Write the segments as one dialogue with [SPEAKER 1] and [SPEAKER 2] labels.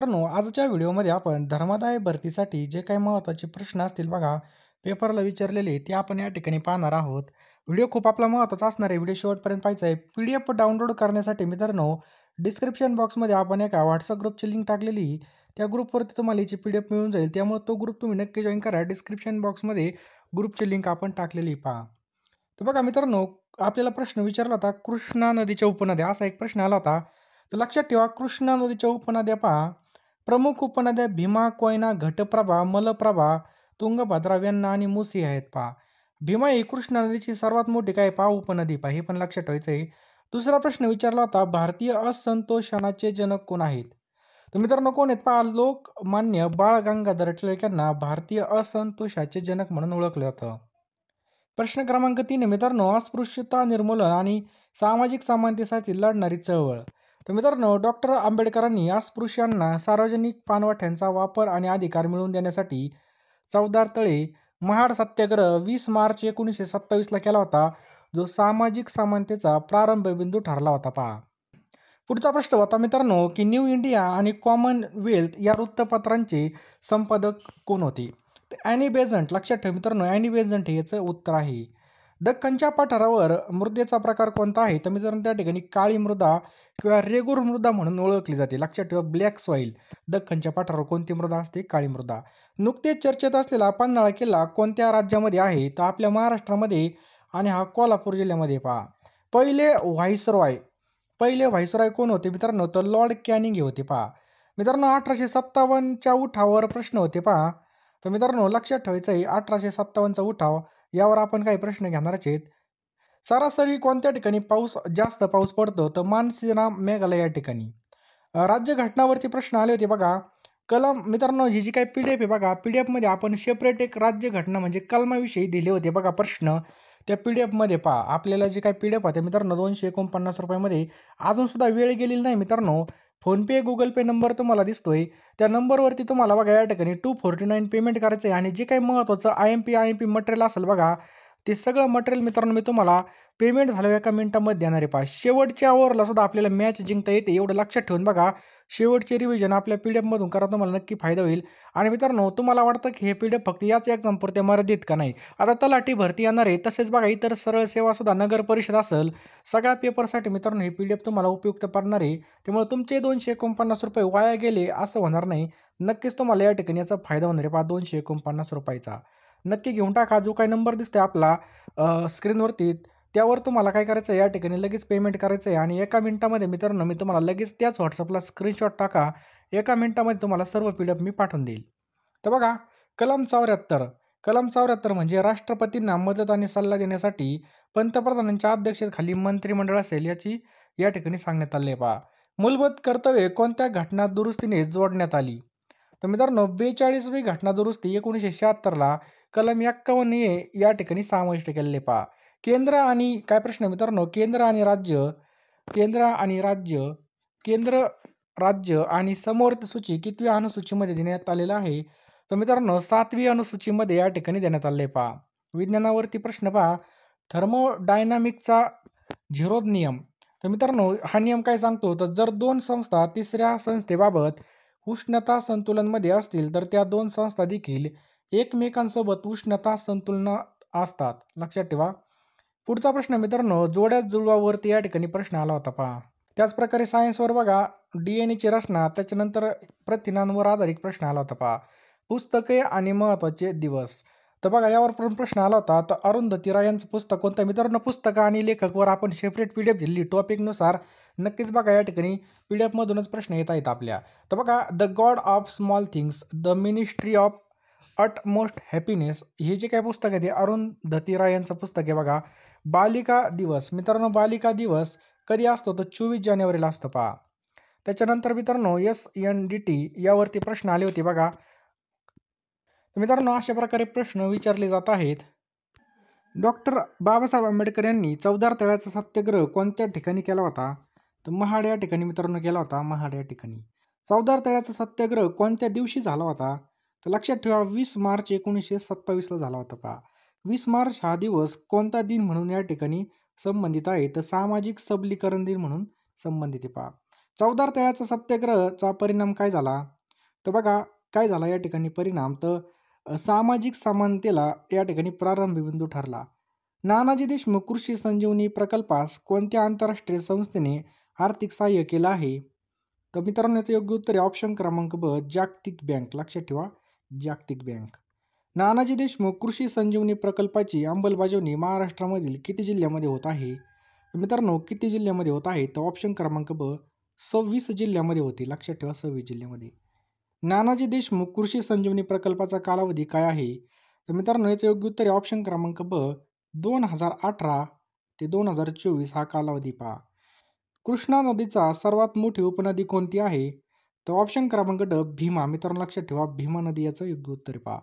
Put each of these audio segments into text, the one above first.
[SPEAKER 1] मित्रांनो, आजच्या व्हिडिओमध्ये आपण धर्मादाय भरतीसाठी जे काही महत्त्वाचे प्रश्न असतील बघा, पेपरला विचारलेले ते आपण या ठिकाणी पाहणार आहोत. व्हिडिओ खूप आपला महत्त्वाचा असणार आहे. व्हिडिओ शेवटपर्यंत पाहायचा आहे. PDF डाउनलोड करण्यासाठी मित्रांनो, डिस्क्रिप्शन बॉक्समध्ये आपण एका WhatsApp ग्रुपची लिंक टाकलेली आहे. त्या ग्रुपवरती तुम्हाला याची PDF मिळून जाईल. त्यामुळे तो ग्रुप तुम्ही नक्की जॉइन करा. डिस्क्रिप्शन बॉक्समध्ये ग्रुपची लिंक आपण टाकलेली पहा. तर बघा मित्रांनो, आपल्याला प्रश्न विचारला होता, कृष्णा नदीच्या उपनद्या असा एक प्रश्न आला होता. तर लक्षात ठेवा, कृष्णा नदीच्या उपनद्या पहा. प्रमुख उपनद्या भीमा, कोयना, घटप्रभा, मलप्रभा, तुंगभद्रा, वेण्णा आणि मुसी आहेत पहा. भीमा ही कृष्णा नदीची सर्वात मोठी काय पहा उपनदी पहा, हे पण लक्षात ठेवायचं आहे. दुसरा प्रश्न विचारला होता, भारतीय असंतोषणाचे जनक कोण आहेत? तर मित्रांनो कोण आहेत पहा, लोकमान्य बाळ गंगाधर टिळक यांना भारतीय असंतोषाचे जनक म्हणून ओळखलं जातं. प्रश्न क्रमांक 3 आहे मित्रांनो, अस्पृश्यता निर्मूलन आणि सामाजिक समानतेसाठी लढणारी चळवळ. तर मित्रांनो, डॉक्टर आंबेडकरांनी अस्पृश्यांना सार्वजनिक पाणवठ्यांचा वापर आणि अधिकार मिळवून देण्यासाठी चवदार तळे महाड सत्याग्रह 20 मार्च 1927ला केला होता, जो सामाजिक समानतेचा प्रारंभबिंदू ठरला होता पहा. पुढचा प्रश्न होता मित्रांनो, की न्यू इंडिया आणि कॉमनवेल्थ या वृत्तपत्रांचे संपादक कोण होते? तर ॲनी बेझंट. लक्षात ठेवा मित्रांनो, ॲनी बेझंट हे याचं उत्तर आहे. दख्खनच्या पठारावर मृदेचा प्रकार कोणता आहे? तर मित्रांनो त्या ठिकाणी काळी मृदा किंवा रेगूर मृदा म्हणून ओळखली जाते. लक्षात ठेवा, ब्लॅक सॉईल. दख्खनच्या पठारावर कोणती मृदा असते? काळी मृदा. नुकतेच चर्चेत असलेला पन्हाळा किल्ला कोणत्या राज्यामध्ये आहे? तर आपल्या महाराष्ट्रामध्ये आणि हा कोल्हापूर जिल्ह्यामध्ये पहा. पहिले व्हाईसरॉय पहिले व्हाईसरॉय कोण होते मित्रांनो? तर लॉर्ड कॅनिंग हे होते पहा. मित्रांनो 1857च्या उठावावर प्रश्न होते पहा. तर मित्रांनो लक्षात ठेवायचं आहे, 1857चा उठाव यावर आपण काही प्रश्न घेणारच आहेत. सरासरी कोणत्या ठिकाणी जास्त पाऊस पडतो? तर मानसीराम मेघालय या ठिकाणी. राज्यघटनावरती प्रश्न आले होते बघा. कलम मित्रांनो ही जी काही PDF आहे बघा, PDF मध्ये आपण सेपरेट एक राज्यघटना म्हणजे कलमाविषयी दिले होते बघा प्रश्न. त्या PDF मध्ये पहा. आपल्याला जे काही PDF होते मित्रांनो ₹249 मध्ये. अजून सुद्धा वेळ गेलेली नाही मित्रांनो. फोनपे, Google Pay नंबर तुम्हाला दिसतोय. त्या नंबरवरती तुम्हाला बघा या ठिकाणी 249 पेमेंट करायचं आहे आणि जे काही महत्त्वाचं IMP मटेरियल असेल बघा, ते सगळं मटेरियल मित्रांनो मी तुम्हाला पेमेंट झाल्यावर एका मिनिटामध्ये देणार आहे पहा. शेवटच्या ओव्हरला सुद्धा आपल्याला मॅच जिंकता येते एवढं लक्षात ठेवून बघा. शेवटचे रिव्हिजन आपल्या PDF मधून करा, तुम्हाला नक्की फायदा होईल. आणि मित्रांनो तुम्हाला वाटतं की हे PDF फक्त याच एक्झामपुरते मर्यादित का नाही? आता तलाठी भरती येणार आहे. तसेच बघा इतर सरळ सेवासुद्धा नगर परिषद असेल, सगळ्या पेपरसाठी मित्रांनो हे PDF तुम्हाला उपयुक्त पडणार आहे. त्यामुळे तुमचे ₹249 वाया गेले असं होणार नाही. नक्कीच तुम्हाला या ठिकाणी याचा फायदा होणार आहे पहा ₹249चा. नक्की घेऊन टाका. जो काही नंबर दिसतोय आपला स्क्रीनवरती, त्यावर तुम्हाला काय करायचं आहे, या ठिकाणी लगेच पेमेंट करायचं आहे आणि एका मिनिटामध्ये मित्रांनो मी तुम्हाला लगेच त्याच WhatsAppला स्क्रीनशॉट टाका. एका मिनिटामध्ये तुम्हाला सर्व PDF मी पाठवून देईल. तर बघा, कलम 74. कलम 74 म्हणजे राष्ट्रपतींना मदत आणि सल्ला देण्यासाठी पंतप्रधानांच्या अध्यक्षतेखाली मंत्रिमंडळ असेल याची या ठिकाणी सांगण्यात आले आहे पहा. मूलभूत कर्तव्ये कोणत्या घटना दुरुस्तीने जोडण्यात आली? तर मित्रांनो 42वी घटना दुरुस्ती 1976ला कलम 51A या ठिकाणी समाविष्ट केलेले पहा. केंद्र आणि काय प्रश्न आहे मित्रांनो, केंद्र आणि राज्य केंद्र, राज्य आणि समवर्ती सूची कितव्या अनुसूचीमध्ये देण्यात आलेलं आहे? तर मित्रांनो 7वी अनुसूचीमध्ये या ठिकाणी देण्यात आले पहा. विज्ञानावरती प्रश्न पहा. थर्मोडायनामिकचा झिरो नियम. तर मित्रांनो हा नियम काय सांगतो? तर जर दोन संस्था तिसऱ्या संस्थेबाबत उष्णता संतुलनमध्ये असतील, तर त्या दोन संस्था देखील एकमेकांसोबत उष्णता संतुलनात असतात. लक्षात ठेवा. पुढचा प्रश्न मित्रांनो, जोड्या जुळवावरती या ठिकाणी प्रश्न आला होता पहा. त्याचप्रकारे सायन्सवर बघा, DNA ची रचना, त्याच्यानंतर प्रथिनांवर आधारित प्रश्न आला होता पहा. पुस्तके आणि महत्त्वाचे दिवस. तर बघा यावर पण प्रश्न आला होता. तर अरुंधती राय यांचं पुस्तक कोणतं आहे? मित्रांनो पुस्तकं आणि लेखकवर आपण सेपरेट PDF दिली टॉपिकनुसार. नक्कीच बघा या ठिकाणी PDF मधूनच प्रश्न येत आहेत आपल्या. तर बघा, the God of small things, the ministry of utmost happiness हे जे काही पुस्तक आहे ते अरुंधती राय यांचं पुस्तक आहे बघा. बालिका दिवस. मित्रांनो बालिका दिवस कधी असतो? तर 24 जानेवारीला असतो पहा. त्याच्यानंतर मित्रांनो SNDT यावरती प्रश्न आले होते बघा. तर मित्रांनो अशा प्रकारे प्रश्न विचारले जात आहेत. डॉक्टर बाबासाहेब आंबेडकर यांनी चवदार तळ्याचा सत्याग्रह कोणत्या ठिकाणी केला होता? तर महाड या ठिकाणी मित्रांनो केला होता, महाड या ठिकाणी. चवदार तळ्याचा सत्याग्रह कोणत्या दिवशी झाला होता? तर लक्षात ठेवा 20 मार्च 1927ला झाला होता पहा. 20 मार्च हा दिवस कोणता दिन म्हणून या ठिकाणी संबंधित आहे? तर सामाजिक सबलीकरण दिन म्हणून संबंधित आहे पहा. चवदार तळ्याचा सत्याग्रहाचा परिणाम काय झाला? तर बघा काय झाला या ठिकाणी परिणाम तर सामाजिक समानतेला या ठिकाणी प्रारंभी बिंदू ठरला. नानाजी देशमुख कृषी संजीवनी प्रकल्पास कोणत्या आंतरराष्ट्रीय संस्थेने आर्थिक सहाय्य केलं आहे? तर मित्रांनो याचं योग्य उत्तर आहे ऑप्शन क्रमांक ब जागतिक बँक. लक्षात ठेवा जागतिक बँक. नानाजी देशमुख कृषी संजीवनी प्रकल्पाची अंमलबजावणी महाराष्ट्रामधील किती जिल्ह्यामध्ये होत आहे? तर मित्रांनो किती जिल्ह्यामध्ये होत आहे? तर ऑप्शन क्रमांक ब 26 जिल्ह्यामध्ये होते. लक्षात ठेवा 26 जिल्ह्यामध्ये. नानाजी देशमुख कृषी संजीवनी प्रकल्पाचा कालावधी काय आहे? तर मित्रांनो याचं योग्य उत्तर आहे ऑप्शन क्रमांक ब 2018 ते 2024 हा कालावधी पहा. कृष्णा नदीचा सर्वात मोठी उपनदी कोणती आहे? तर ऑप्शन क्रमांक ड भीमा. मित्रांनो लक्षात ठेवा भीमा नदी याचं योग्य उत्तर आहे पहा.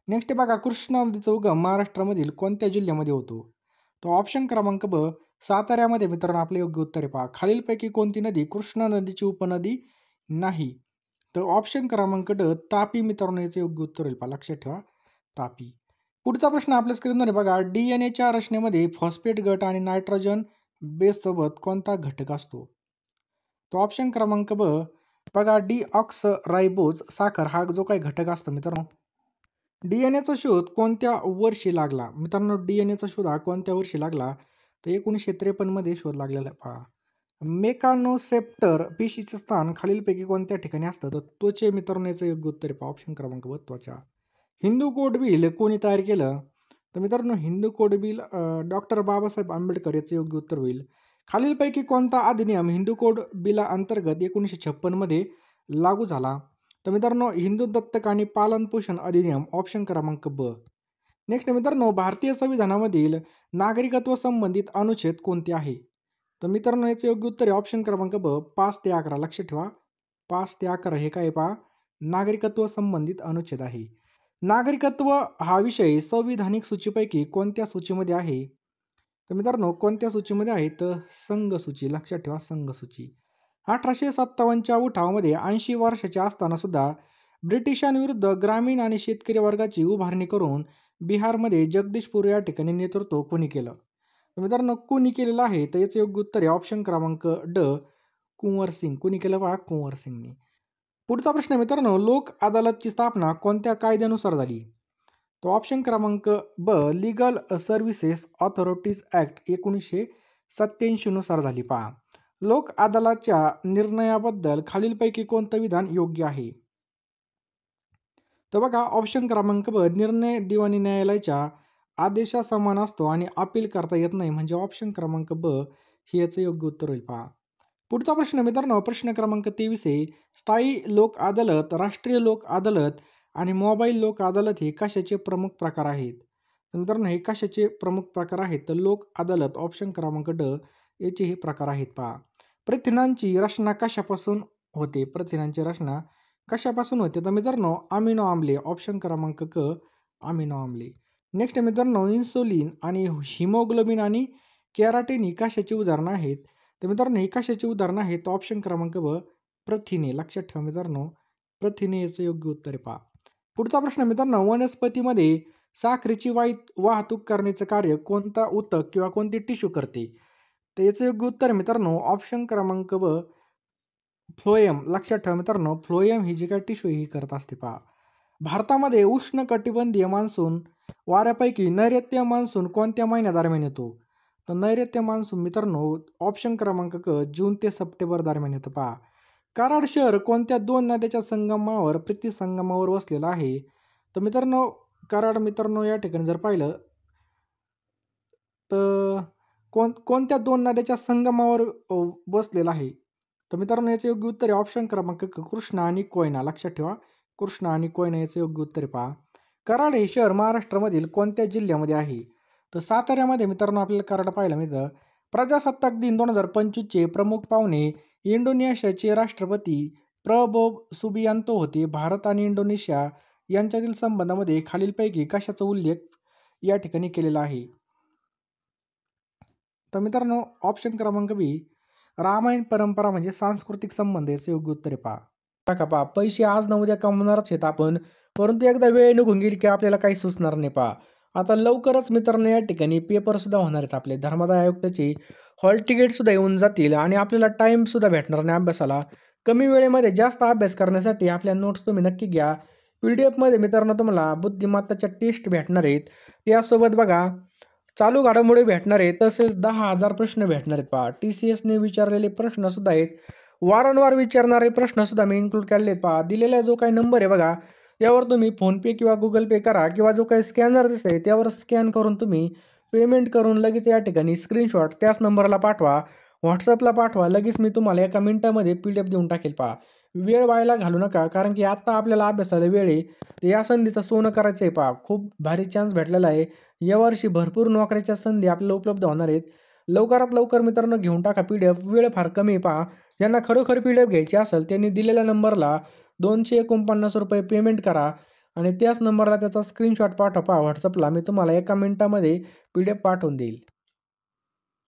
[SPEAKER 1] नेक्स्ट बघा कृष्णा नदीचा उगम महाराष्ट्रामधील कोणत्या जिल्ह्यामध्ये होतो? तर ऑप्शन क्रमांक ब साताऱ्यामध्ये मित्रांनो आपलं योग्य उत्तर आहे पहा. खालीलपैकी कोणती नदी कृष्णा नदीची उपनदी नाही? तर ऑप्शन क्रमांक ड तापी. मित्रांनो याचं योग्य उत्तर होईल पहा. लक्षात ठेवा तापी. पुढचा प्रश्न आपल्या स्क्रीनवर आहे बघा. DNA रचनेमध्ये फॉस्फेट गट आणि नायट्रोजन बेस सोबत कोणता घटक असतो? तो ऑप्शन क्रमांक ब बघा डीऑक्सरायबोज साखर हा जो काही घटक असतो मित्रांनो. डीएनएचा शोध कोणत्या वर्षी लागला? मित्रांनो डीएनएचा शोध हा कोणत्या वर्षी लागला? तर 1953 मध्ये शोध लागलेला आहे पहा. मेकॅनोसेप्टर पेशीचे स्थान खालीलपैकी कोणत्या ठिकाणी असतं? तर त्वचे. मित्रांनो याचं योग्य उत्तर आहे पहा ऑप्शन क्रमांक ब त्वचा. हिंदू कोड बिल कोणी तयार केलं? तर मित्रांनो Hindu code bill doctor Babasaheb Ambedkar याचं योग्य उत्तर होईल. खालीलपैकी कोणता अधिनियम हिंदू कोड बिला अंतर्गत 1956 मध्ये लागू झाला? तर मित्रांनो हिंदू दत्तक आणि पालन पोषण अधिनियम. ऑप्शन क्रमांक ब. नेक्स्ट मित्रांनो भारतीय संविधानामधील नागरिकत्व संबंधित अनुच्छेद कोणते आहे? तर मित्रांनो याचं योग्य उत्तर आहे ऑप्शन क्रमांक ब 5 ते 11. लक्षात ठेवा 5 ते 11 हे काय पहा नागरिकत्व संबंधित अनुच्छेद आहे. नागरिकत्व हा विषय संविधानिक सूचीपैकी कोणत्या सूचीमध्ये आहे? तर मित्रांनो कोणत्या सूचीमध्ये आहे? तर संघ सूची. लक्षात ठेवा संघ सूची. 1857च्या उठावामध्ये 80 वर्षाचे असताना सुद्धा ब्रिटिशांविरुद्ध ग्रामीण आणि शेतकरी वर्गाची उभारणी करून बिहारमध्ये जगदीशपूर या ठिकाणी नेतृत्व कोणी केलं? तर मित्रांनो कोणी केलेलं आहे? तर याचं योग्य उत्तर आहे ऑप्शन क्रमांक ड कुंवर सिंग. कोणी केलं पहा कुंवर सिंगने. पुढचा प्रश्न आहे मित्रांनो लोक अदालतची स्थापना कोणत्या कायद्यानुसार झाली? तो ऑप्शन क्रमांक ब लीगल सर्व्हिसेस ऑथॉरिटीज ॲक्ट 1987 नुसार झाली पहा. लोक अदालतच्या निर्णयाबद्दल खालीलपैकी कोणतं विधान योग्य आहे? तर बघा ऑप्शन क्रमांक ब निर्णय दिवाणी न्यायालयाच्या आदेशासमान असतो आणि अपील करता येत नाही म्हणजे ऑप्शन क्रमांक ब हे याचं योग्य उत्तर होईल पहा. पुढचा प्रश्न मित्रांनो प्रश्न क्रमांक 23 आहे. स्थायी लोक अदालत, राष्ट्रीय लोक अदालत आणि मोबाईल लोक अदालत हे कशाचे प्रमुख प्रकार आहेत? तर मित्रांनो हे कशाचे प्रमुख प्रकार आहेत? तर लोक अदालत ऑप्शन क्रमांक ड याचे हे प्रकार आहेत पहा. प्रथिनांची रचना कशापासून होते? प्रथिनांची रचना कशापासून होते? तर मित्रांनो अमिनो आम्ले. ऑप्शन क्रमांक क अमिनो आम्ले. नेक्स्ट मित्रांनो इन्सुलिन आणि हिमोग्लोबिन आणि केराटिन ही कशाची उदाहरणं आहेत? तर मित्रांनो ही कशाची उदाहरणं आहेत? तर ऑप्शन क्रमांक ब प्रथिने. लक्षात ठेवा मित्रांनो प्रथिने याचं योग्य उत्तर आहे पहा. पुढचा प्रश्न मित्रांनो वनस्पतीमध्ये साखरेची वाहतूक करण्याचं कार्य कोणता ऊतक किंवा कोणती टिश्यू करते? तर याचं योग्य उत्तर आहे मित्रांनो ऑप्शन क्रमांक ब फ्लोएम. लक्षात ठेवा मित्रांनो फ्लोएम ही जी काही टिश्यू ही करत असते पहा. भारतामध्ये उष्णकटिबंधीय मान्सून वाऱ्यापैकी नैऋत्य मान्सून कोणत्या महिन्यादरम्यान येतो? तर नैऋत्य मान्सून मित्रांनो ऑप्शन क्रमांक क जून ते सप्टेंबर दरम्यान येतं पहा. कराड शहर कोणत्या दोन नद्याच्या संगमावर प्रतिसंगमावर वसलेलं आहे? तर मित्रांनो कराड मित्रांनो या ठिकाणी जर पाहिलं तर कोणत्या दोन नद्याच्या संगमावर बसलेला आहे? तर मित्रांनो याचं योग्य उत्तर आहे ऑप्शन क्रमांक क कृष्णा आणि कोयना. लक्षात ठेवा कृष्णा आणि कोयना याचं योग्य उत्तर आहे पहा. कराड हे शहर महाराष्ट्रामधील कोणत्या जिल्ह्यामध्ये आहे? तर साताऱ्यामध्ये मित्रांनो आपल्याला कराड पाहायला मिळतं. प्रजासत्ताक दिन 2025चे प्रमुख पाहुणे इंडोनेशियाचे राष्ट्रपती प्रबोव सुबियांतो होते. भारत आणि इंडोनेशिया यांच्यातील संबंधामध्ये खालीलपैकी कशाचा उल्लेख या ठिकाणी केलेला आहे? तर मित्रांनो ऑप्शन क्रमांक बी रामायण परंपरा म्हणजे सांस्कृतिक संबंध याचं योग्य उत्तर आहे पहा. बघा पहा पैसे आज न उद्या कमवणारच आहेत आपण परंतु एकदा वेळ निघून गेली की आपल्याला काही सुचणार नाही पहा. आता लवकरच मित्रांनो या ठिकाणी पेपरसुद्धा होणार आहेत आपले. धर्मादाय आयुक्ताची हॉल तिकीटसुद्धा येऊन जातील आणि आपल्याला टाईमसुद्धा भेटणार नाही अभ्यासाला. कमी वेळेमध्ये जास्त अभ्यास करण्यासाठी आपल्या नोट्स तुम्ही नक्की घ्या. PDF मित्रांनो तुम्हाला बुद्धिमत्ताच्या टेस्ट भेटणार आहेत. त्यासोबत बघा चालू घडामोडी भेटणार आहेत. तसेच 10,000 प्रश्न भेटणार आहेत पहा. TCSने विचारलेले प्रश्नसुद्धा आहेत. वारंवार विचारणारे प्रश्नसुद्धा मी इन्क्लूड केलेले आहेत पहा. दिलेला जो काही नंबर आहे बघा, त्यावर तुम्ही फोनपे किंवा Google Pay करा किंवा जो काही स्कॅनर दिसतंय त्यावर स्कॅन करून तुम्ही पेमेंट करून लगेच या ठिकाणी स्क्रीनशॉट त्याच नंबरला पाठवा. WhatsAppला पाठवा. लगेच मी तुम्हाला एका मिनिटामध्ये PDF देऊन टाकेल पहा. वेळ वायाला घालू नका, कारण की आत्ता आपल्याला अभ्यासाला वेळ आहे. तर या संधीचं सोनं करायचं आहे पहा. खूप भारी चान्स भेटलेला आहे. यावर्षी भरपूर नोकऱ्याच्या संधी आपल्याला उपलब्ध होणार आहेत. लवकरात लवकर मित्रांनो घेऊन टाका PDF. वेळ फार कमी आहे पहा. ज्यांना खरोखर PDF घ्यायची असेल त्यांनी दिलेल्या नंबरला ₹249 पेमेंट करा आणि त्याच नंबरला त्याचा स्क्रीनशॉट पाठवा पहा WhatsAppला. मी तुम्हाला एका मिनिटामध्ये PDF पाठवून देईल.